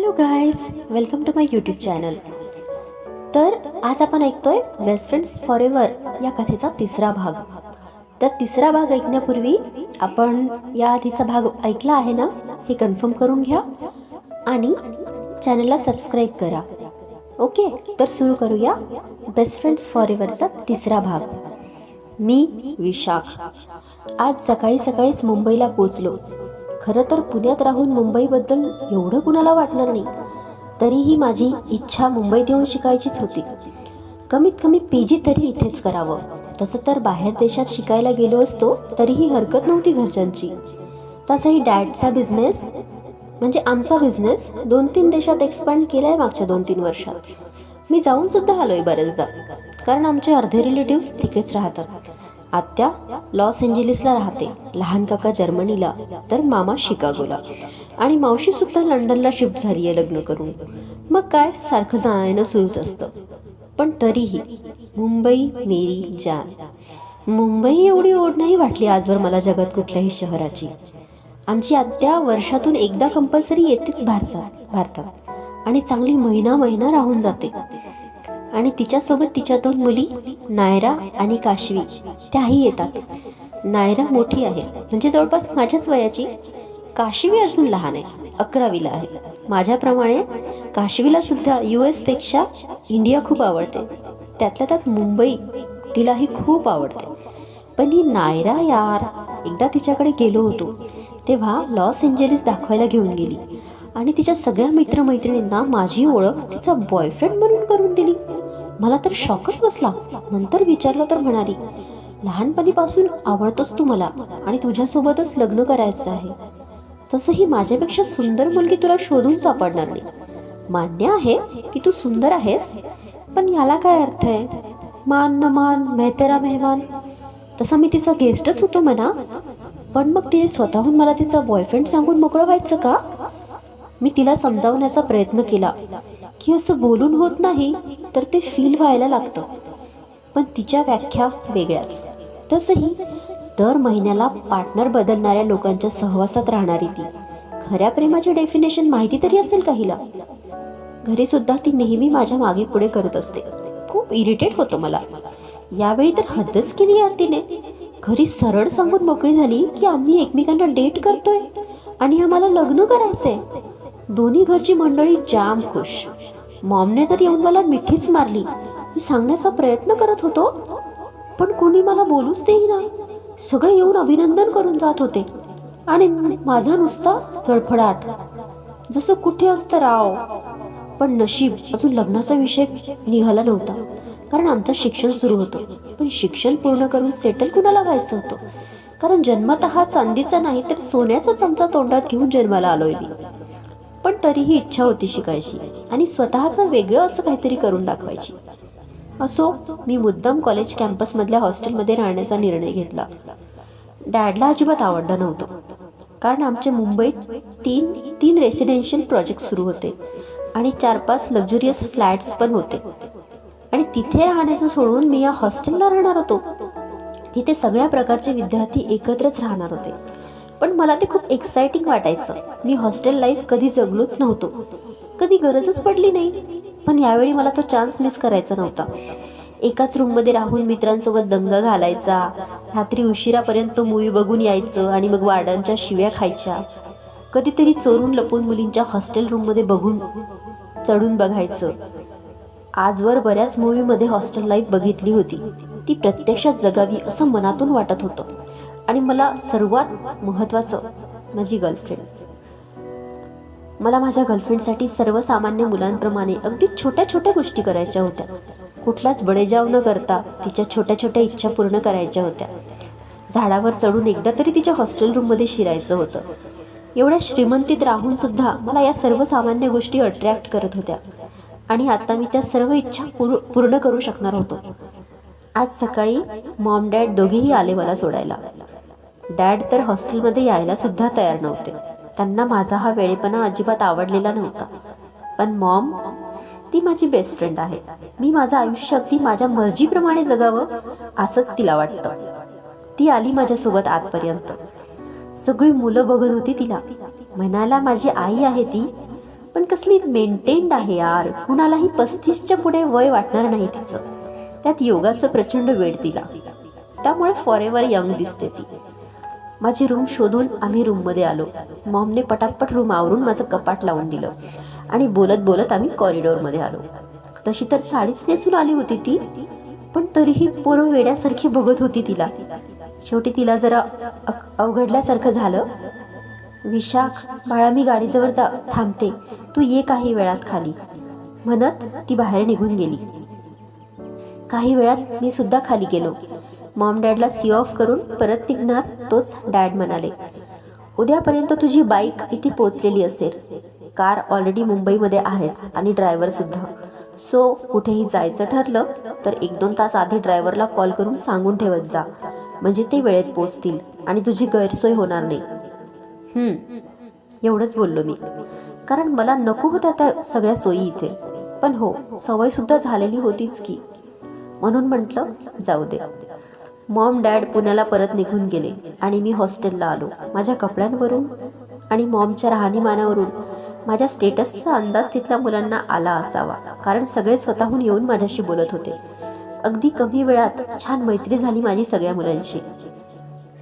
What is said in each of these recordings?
Hello guys, welcome to my YouTube channel. तर आज आपण ऐकतोय बेस्ट फ्रेंड्स फॉर एव्हर या कथेचा तिसरा भाग. तर तिसरा भाग ऐकण्यापूर्वी आपण या आधीचा भाग ऐकला आहे ना, हे कन्फर्म करून घ्या आणि चॅनलला सबस्क्राईब करा. ओके, तर सुरू करूया बेस्ट फ्रेंड्स फॉर एव्हरचा तिसरा भाग. मी विशाख आज सकाळी सकाळीच मुंबईला पोचलो. खरं तर पुण्यात राहून मुंबईबद्दल एवढं कुणाला वाटणार नाही, तरीही माझी इच्छा मुंबईत येऊन शिकायचीच होती. कमीत कमी PG तरी इथेच करावं. तसं तर बाहेर देशात शिकायला गेलो असतो तरीही हरकत नव्हती घरच्यांची. तसाही डॅडचा बिझनेस म्हणजे आमचा बिझनेस 2-3 देशात एक्सपांड केला आहे मागच्या 2-3 वर्षात. मी जाऊन सुद्धा आलोय बरेचदा, कारण आमचे अर्धे रिलेटिव्स तिकडेच राहतात. आत्या लॉस एंजेलिसला राहते, लहान काका जर्मनीला, तर मामा शिकागोला आणि मावशी सुद्धा लंडनला शिफ्ट झाली आहे लग्न करून. मग काय सारखं जाणं सुरूच असतं. पण तरीही मुंबई मेरी जान. मुंबई एवढी ओढ नाही वाटली आजवर मला जगात कुठल्याही शहराची. आमची आत्या वर्षातून एकदा कंपल्सरी येतेच भारतात आणि चांगली महिना राहून जाते. आणि तिच्यासोबत तिच्या 2 मुली नायरा आणि काशवी त्याही येतात. नायरा मोठी आहे, म्हणजे जवळपास माझ्याच वयाची. काशवी अजून लहान आहे, 11वीला आहे. माझ्याप्रमाणे काशवीला सुद्धा US पेक्षा इंडिया खूप आवडते. त्यातल्या त्यात मुंबई तिलाही खूप आवडते. पण ही नायरा यार, एकदा तिच्याकडे गेलो होतो तेव्हा लॉस एंजेलिस दाखवायला घेऊन गेली आणि तिच्या सगळ्या मित्रमैत्रिणींना माझी ओळख तिचा बॉयफ्रेंड म्हणून करून दिली. मला तर शॉकच बसला. नंतर विचारलं तर म्हणाली, लहानपणीपासून आवडतोस तू मला आणि तुझ्यासोबतच लग्न करायचं आहे. तसंही माझ्यापेक्षा सुंदर मुलगी तुला शोधून सापडणार नाही. मान्य आहे की तू सुंदर आहेस, पण याला काय अर्थ आहे? मान न मान मेहतेरा मेहमान. तसं मी तिचा गेस्टच होतो म्हणा, पण मग तिने स्वतःहून मला तिचा बॉयफ्रेंड सांगून मोकळं व्हायचं का? मी तिला समजावण्याचा प्रयत्न केला की असं बोलून होत नाही, तर ते फील व्हायला लागतं. पण तिच्या व्याख्या वेगळ्याच. तसंही दर महिन्याला पार्टनर बदलणाऱ्या लोकांच्या सहवासात राहणारी ती. खऱ्या प्रेमाची डेफिनेशन माहिती तरी असेल का हिला? घरी सुद्धा ती नेहमी माझ्या मागे पुढे करत असते. खूप इरिटेट होतं मला. यावेळी तर हद्दच केली यार तिने. घरी सरळ सांगून मोकळी झाली की आम्ही एकमेकांना डेट करतोय आणि आम्हाला लग्न करायचंय. दोन्ही घरची मंडळी जाम खुश. मॉमने तर येऊन मला मिठीच मारली. मी सांगण्याचा प्रयत्न करत होतो, पण कोणी मला बोलूच देईना. सगळे येऊन अभिनंदन करून जात होते आणि माझा नुसता चळफडाट, जसं कुठे असतं राव. पण नशीब अजून लग्नाचा विषय निघाला नव्हता, कारण आमचं शिक्षण सुरू होतं. पण शिक्षण पूर्ण करून सेटल कुणाला व्हायचं होतं, कारण जन्मतः चांदीचा नाही तर सोन्याचा चमचा तोंडात घेऊन जन्माला आलोय मी. पण तरीही इच्छा होती शिकायची आणि स्वतःचं वेगळं असं काहीतरी करून दाखवायची. असो, मी मुद्दाम कॉलेज कॅम्पसमधल्या हॉस्टेलमध्ये राहण्याचा निर्णय घेतला. डॅडला अजिबात आवडलं नव्हतं, कारण आमच्या मुंबईत तीन रेसिडेन्शियल प्रोजेक्ट सुरू होते आणि 4-5 लक्झुरियस फ्लॅट्स पण होते. आणि तिथे राहण्याचं सोडून मी या हॉस्टेलला राहणार होतो, जिथे सगळ्या प्रकारचे विद्यार्थी एकत्रच राहणार होते. पण मला ते खूप एक्साइटिंग वाटायचं. मी हॉस्टेल लाईफ कधी जगलोच नव्हतो, कधी गरजच पडली नाही. पण यावेळी मला तो चान्स मिस करायचा नव्हता. एकाच रूममध्ये राहून मित्रांसोबत दंगा घालायचा, रात्री उशिरापर्यंत मूवी बघून यायचं आणि मग वार्डनच्या शिव्या खायच्या. कधीतरी चोरून लपून मुलींच्या हॉस्टेल रूममध्ये बघून चढून बघायचं. आजवर बऱ्याच मूवीमध्ये हॉस्टेल लाईफ बघितली होती, ती प्रत्यक्षात जगावी असं मनातून वाटत होतं. आणि मला सर्वात महत्त्वाचं, माझी गर्लफ्रेंड. मला माझ्या गर्लफ्रेंडसाठी सर्वसामान्य मुलांप्रमाणे अगदी छोट्या छोट्या गोष्टी करायच्या होत्या. कुठलाच बडेजाव न करता तिच्या छोट्या छोट्या इच्छा पूर्ण करायच्या होत्या. झाडावर चढून एकदा तरी तिच्या हॉस्टेल रूममध्ये शिरायचं होतं. एवढ्या श्रीमंतीत राहून सुद्धा मला या सर्वसामान्य गोष्टी अट्रॅक्ट करत होत्या आणि आता मी त्या सर्व इच्छा पूर्ण करू शकणार होतो. आज सकाळी मॉम डॅड दोघेही आले मला सोडायला. डॅड तर हॉस्टेलमध्ये यायला सुद्धा तयार नव्हते. त्यांना माझा हा वेळेपणा अजिबात आवडलेला नव्हता. पण मॉम, ती माझी बेस्ट फ्रेंड आहे. मी माझं आयुष्य अगदी माझ्या मर्जीप्रमाणे जगावं असंच तिला वाटतं. ती आली माझ्यासोबत आतपर्यंत. सगळी मुलं बघत होती तिला. म्हणायला माझी आई आहे ती, पण कसली मेंटेन्ड आहे यार. कुणालाही 35च्या पुढे वय वाटणार नाही तिचं. त्यात योगाचं प्रचंड वेळ तिला, त्यामुळे फॉरेवर यंग दिसते ती. माझी रूम शोधून आम्ही रूममध्ये आलो. मॉमने पटापट रूम आवरून माझं कपाट लावून दिलं आणि बोलत बोलत आम्ही कॉरिडॉरमध्ये आलो. तशी तर साडीच नेसून आली होती ती, पण तरीही पोरं वेड्यासारखी बघत होती तिला. शेवटी तिला जरा अवघडल्यासारखं झालं. विशाख बाळा, मी गाडीजवळ थांबते, तू ये काही वेळात खाली, म्हणत ती बाहेर निघून गेली. काही वेळात मी सुद्धा खाली गेलो. मॉम डॅडला सी ऑफ करून परत निघणार तोच डॅड म्हणाले, उद्यापर्यंत तुझी बाईक इथे पोचलेली असेल. कार ऑलरेडी मुंबईमध्ये आहेच आणि ड्रायव्हर सुद्धा. सो कुठेही जायचं ठरलं तर 1-2 तास आधी ड्रायव्हरला कॉल करून सांगून ठेवत जा, म्हणजे ते वेळेत पोचतील आणि तुझी गैरसोय होणार नाही. एवढंच बोललो मी, कारण मला नको होत्या त्या सगळ्या सोयी इथे. पण हो, सवय सुद्धा झालेली होतीच की, म्हणून म्हटलं जाऊ दे. मॉम डॅड पुण्याला परत निघून गेले आणि मी हॉस्टेलला आलो. माझ्या कपड्यांवरून आणि मॉमच्या राहणीमानावरून माझ्या स्टेटसचा अंदाज तिथल्या मुलांना आला असावा, कारण सगळे स्वतःहून येऊन माझ्याशी बोलत होते. अगदी कमी वेळात छान मैत्री झाली माझी सगळ्या मुलांशी.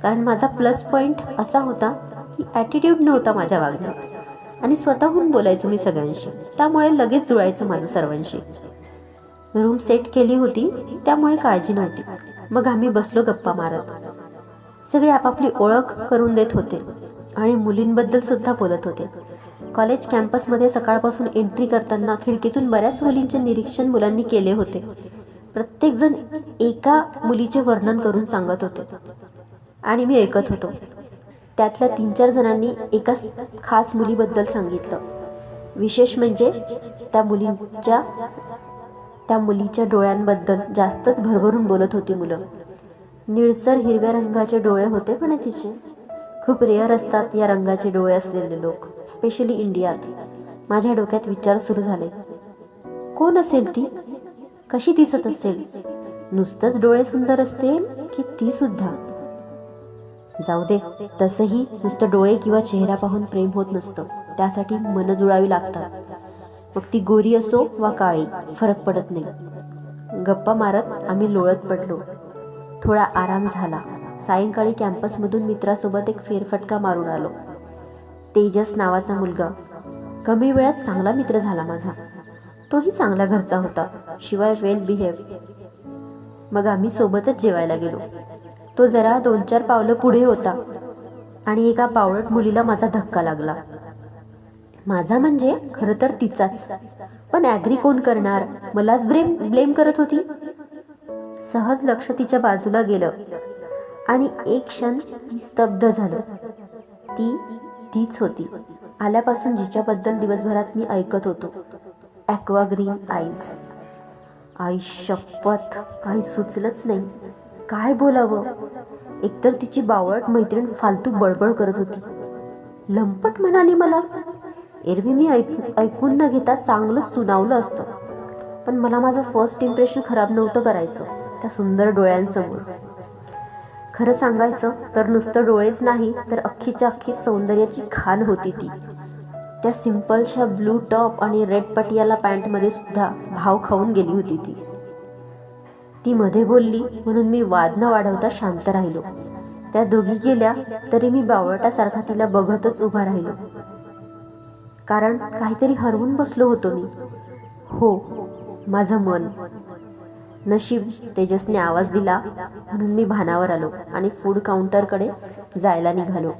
कारण माझा प्लस पॉईंट असा होता की ॲटिट्यूड नव्हता माझ्या वागण्यात आणि स्वतःहून बोलायचो मी सगळ्यांशी, त्यामुळे लगेच जुळायचं माझं सर्वांशी. रूम सेट केली होती त्यामुळे काळजी नव्हती. मग आम्ही बसलो गप्पा मारत. सगळे आपापली ओळख करून देत होते आणि मुलींबद्दल सुद्धा बोलत होते. कॉलेज कॅम्पसमध्ये सकाळपासून एंट्री करताना खिडकीतून बऱ्याच मुलींचे निरीक्षण मुलांनी केले होते. प्रत्येकजण एका मुलीचे वर्णन करून सांगत होते आणि मी ऐकत होतो. त्यातल्या 3-4 जणांनी एका खास मुलीबद्दल सांगितलं. विशेष म्हणजे त्या मुलीच्या डोळ्यांबद्दल जास्तच भरभरून बोलत होती मुलं. निळसर हिरव्या रंगाचे डोळे होते पण तिचे. खूप रेअर असतात या रंगाचे डोळे असलेले लोक, स्पेशली इंडियात. माझ्या डोक्यात विचार सुरू झाले, कोण असेल ती? कशी दिसत असेल? नुसतंच डोळे सुंदर असतील की ती सुद्धा? जाऊ दे, तसंही नुसतं डोळे किंवा चेहरा पाहून प्रेम होत नसतं, त्यासाठी मन जुळावी लागतात. मग ती गोरी असो वा काळी, फरक पडत नाही. गप्पा मारत आम्ही लोळत पडलो. थोडा आराम झाला. सायंकाळी कॅम्पसमधून मित्रासोबत एक फेरफटका मारून आलो. तेजस नावाचा मुलगा कमी वेळात चांगला मित्र झाला माझा. तोही चांगल्या घरचा होता, शिवाय वेल बिहेव. मग आम्ही सोबतच जेवायला गेलो. तो जरा 2-4 पावलं पुढे होता आणि एका बावळट मुलीला माझा धक्का लागला. माझा म्हणजे खरं तर तिचाच, पण ॲग्री कोण करणार? मलाच ब्लेम करत होती. सहज लक्ष तिच्या बाजूला गेलं आणि एक क्षण स्तब्ध झालं. तीच होती आल्यापासून जिच्याबद्दल दिवसभरात मी ऐकत होतो. Aqua green eyes. आई शपथ, काही सुचलंच नाही. काय बोलावं? एकतर तिची बावळट मैत्रीण फालतू बडबड करत होती. लंपट म्हणाली मला. एरवी मी ऐकून न घेता चांगलं सुनावलं असतं, पण मला माझं फर्स्ट इम्प्रेशन खराब नव्हतं करायचं त्या सुंदर डोळ्यांसमोर. खरं सांगायचं तर नुसतं डोळेच नाही तर अख्खीच्या अख्खी सौंदर्याची खाण होती ती. त्या सिंपलच्या ब्लू टॉप आणि रेड पटियाला पॅन्टमध्ये सुद्धा भाव खाऊन गेली होती ती. ती मध्ये बोलली म्हणून मी वाद न वाढवता शांत राहिलो. त्या दोघी गेल्या तरी मी बावळटासारखा तिला बघतच उभा राहिलो, कारण काहीतरी हरवून बसलो होतो मी. हो, माझं मन. नशीब तेजसने आवाज दिला म्हणून मी भानावर आलो आणि फूड काउंटरकडे जायला निघालो.